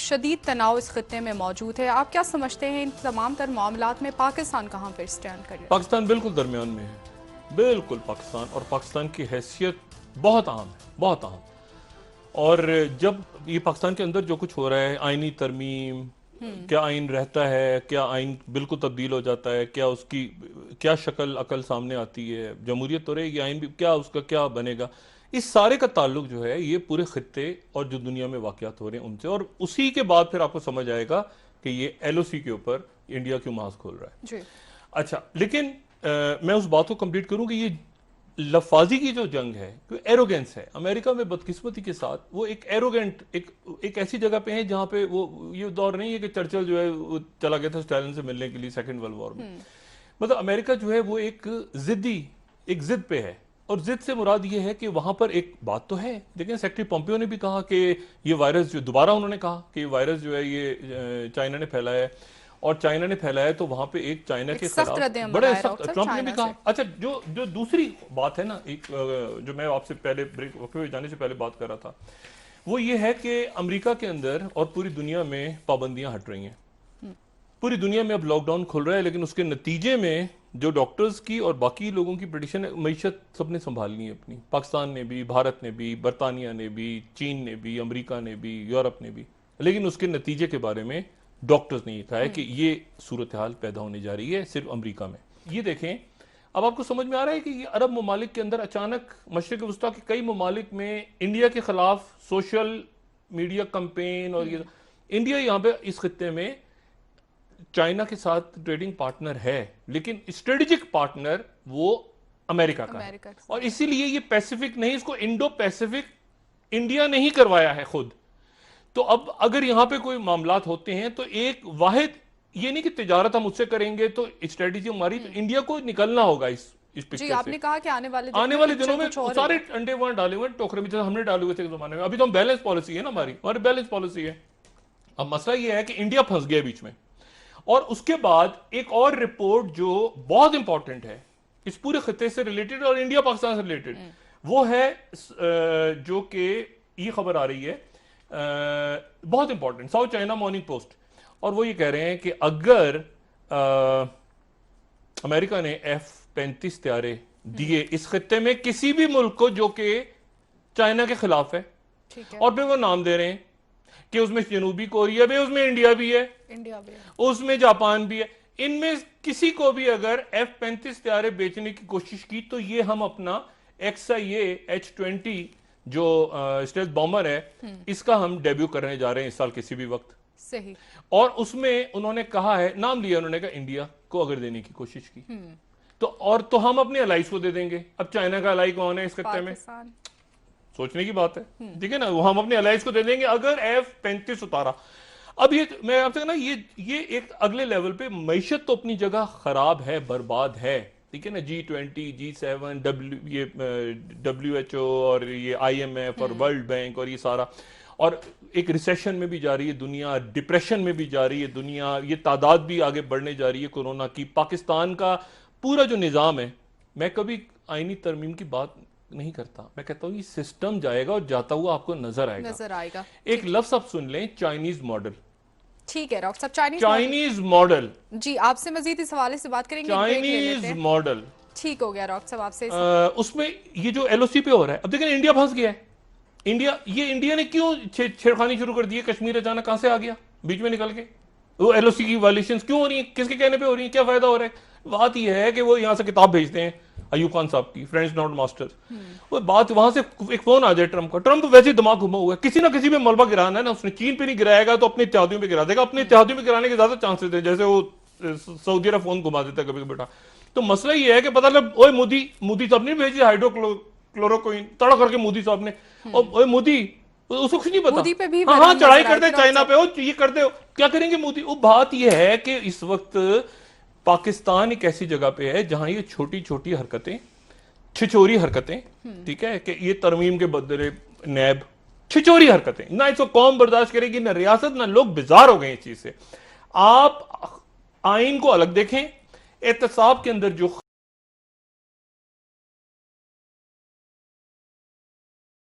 शदीद तनाव इस खत्ते में मौजूद है। आप क्या समझते हैं इन तमाम तर मामलात में पाकिस्तान कहाँ पर स्टैंड कर रहा है? पाकिस्तान बिल्कुल दरमियान में है, बिल्कुल पाकिस्तान, और पाकिस्तान की हैसियत बहुत अहम है, बहुत अहम। और जब ये पाकिस्तान के अंदर जो कुछ हो रहा है, आईनी तरमीम, क्या आइन रहता है, क्या आइन बिल्कुल तब्दील हो जाता है, क्या उसकी क्या शक्ल अकल सामने आती है, जमहूरियत तो रहेगी, आइन भी क्या उसका क्या बनेगा, इस सारे का ताल्लुक जो है ये पूरे खित्ते और जो दुनिया में वाकयात हो रहे हैं उनसे। और उसी के बाद फिर आपको समझ आएगा कि ये LOC के ऊपर इंडिया क्यों मास्क खोल रहा है जी। अच्छा, लेकिन मैं उस बात को कंप्लीट करूं कि ये लफाजी की जो जंग है, एरोगेंस है। अमेरिका में बदकिस्मती के साथ वो एक एरोगेंट एक ऐसी जगह पे है जहां पे वो ये दौर नहीं है कि चर्चिल जो है वो चला गया था स्टालिन से मिलने के लिए सेकंड वर्ल्ड वॉर में। मतलब अमेरिका जो है वो एक जिद पे है, और जिद से मुराद ये है कि वहां पर एक बात तो है, लेकिन सेक्रेटरी पोम्पियो ने भी कहा कि ये वायरस जो दोबारा उन्होंने कहा कि ये वायरस जो है ये चाइना ने फैलाया है, और चाइना ने फैलाया है, तो वहां पे एक चाइना के खिलाफ बड़े सख्त, ट्रंप ने भी कहा। अच्छा, जो दूसरी बात है ना, एक जो मैं आपसे पहले ब्रेक वक्फे जाने से पहले बात कर रहा था, वो ये है कि अमेरिका के अंदर और पूरी दुनिया में पाबंदियां हट रही हैं। पूरी दुनिया में अब लॉकडाउन खुल रहा है, लेकिन उसके नतीजे में जो डॉक्टर्स की और बाकी लोगों की प्रेडिक्शन है, मईशत सबने संभालनी है अपनी। पाकिस्तान ने भी, भारत ने भी, बरतानिया ने भी, चीन ने भी, अमेरिका ने भी, यूरोप ने भी, लेकिन उसके नतीजे के बारे में डॉक्टर्स ने कहा है कि ये सूरत हाल पैदा होने जा रही है सिर्फ अमेरिका में। ये देखें, अब आपको समझ में आ रहा है कि ये अरब ममालिक के अंदर अचानक मशरिक वस्ता के कई ममालिक में इंडिया के खिलाफ सोशल मीडिया कैंपेन, और ये इंडिया यहाँ पे इस खित्ते में चाइना के साथ ट्रेडिंग पार्टनर है, लेकिन स्ट्रेटेजिक पार्टनर वो अमेरिका का है। और इसीलिए ये पैसिफिक नहीं, इसको इंडो पैसिफिक इंडिया ने ही करवाया है खुद। तो अब अगर यहां पे कोई मामलात होते हैं तो एक वाहिद, ये नहीं कि तिजारत हम उससे करेंगे तो स्ट्रेटेजी हमारी, तो इंडिया को निकलना होगा इस पिक्चर जी। आपने कहा कि आने वाले दिनों में सारे अंडे वहां डाले हुए टोकरे में, जैसे हमने डाले हुए थे जमाने में। अभी तो हम बैलेंस पॉलिसी है ना, हमारी बैलेंस पॉलिसी है। अब मसला ये है कि इंडिया फंस गया बीच में। और उसके बाद एक और रिपोर्ट जो बहुत इंपॉर्टेंट है इस पूरे खिते से रिलेटेड और इंडिया पाकिस्तान से रिलेटेड, वो है जो कि ये खबर आ रही है बहुत important, south China morning post, और वो ये कह रहे हैं कि अगर अमेरिका ने F-35 तैयारे दिए इस खिते में किसी भी मुल्क को जो कि चाइना के खिलाफ है, और फिर वो नाम दे रहे हैं कि उसमें जनूबी कोरिया भी है, उसमें इंडिया भी है, उसमें जापान भी है, इनमें किसी को भी अगर F-35 तैयारे बेचने की कोशिश की तो ये हम अपना XIA H-20 जो स्टेल्थ बॉम्बर है, इसका हम डेब्यू करने जा रहे हैं इस साल किसी भी वक्त। सही। और उसमें उन्होंने कहा है, नाम लिया उन्होंने, कहा इंडिया को अगर देने की कोशिश की तो हम अपने अलाइज को दे देंगे। अब चाइना का अलाई कौन है इस खत्ते में, सोचने की बात है, ठीक है ना, वो हम अपने अलाइज को दे देंगे अगर F-35 उतारा। अब ये मैं आपसे कहना, ये एक अगले लेवल पे, मईशत तो अपनी जगह खराब है, बर्बाद है, ठीक है ना, G20, G7, ये WHO और ये IMF और वर्ल्ड बैंक और ये सारा, और एक रिसेशन में भी जा रही है दुनिया, डिप्रेशन में भी जा रही है दुनिया, ये तादाद भी आगे बढ़ने जा रही है कोरोना की। पाकिस्तान का पूरा जो निज़ाम है, मैं कभी आईनी तरमीम की बात नहीं करता, मैं कहता हूँ ये सिस्टम जाएगा और जाता हुआ आपको नजर आएगा। एक लफ्ज आप सुन लें, चाइनीज मॉडल। ठीक है डॉक्टर साहब, चाइनीज मॉडल। जी, आपसे मजीद इस हवाले से बात करेंगे। चाइनीज मॉडल ठीक हो गया डॉक्टर साहब आपसे। उसमें ये जो LOC पे हो रहा है, अब देखें इंडिया फंस गया है। इंडिया ने क्यों छेड़खानी शुरू कर दी है? कश्मीर अचानक कहां से आ गया बीच में निकल के? वो LOC की वायलेशंस क्यों हो रही है? किसके कहने पे हो रही है? क्या फायदा हो रहा है? बात यह है कि वो यहां से किताब भेजते हैं अयूब खान साहब की, फ्रेंड्स नॉट मास्टर्स। वो बात वहां से एक फोन आ जाए ट्रंप का, ट्रंप वैसे ही दिमाग घुमा हुआ है, किसी ना किसी पे मलबा गिराना है ना उसने। चीन पे नहीं गिराएगा तो अपने इत्तेहादियों पे गिरा देगा, अपने इत्तेहादियों पे गिराने के ज्यादा चांसेस है, जैसे वो सऊदी अरब फोन घुमा देता है कभी कभी बेटा। तो मसला ये है कि पता लग, ओए मोदी साहब ने भेजी हाइड्रोक्लोरोक्विन तड़ा करके, मोदी साहब ने, ओए मोदी, उसको कुछ नहीं पता। मोदी पे भी हाँ, चढ़ाई कर दे चाइना पे, ये कर दे, क्या करेंगे मोदी? वो बात ये है कि इस वक्त पाकिस्तान एक ऐसी जगह पे है जहां ये छोटी छोटी हरकतें, छिचोरी हरकतें, ठीक है, कि ये तरमीम के बदले नैब, छिचोरी हरकतें, ना इसको कौम बर्दाश्त करेगी, ना रियासत, ना लोग बेजार हो गए इस चीज से। आप आइन को अलग देखें, एहतसाब के अंदर जो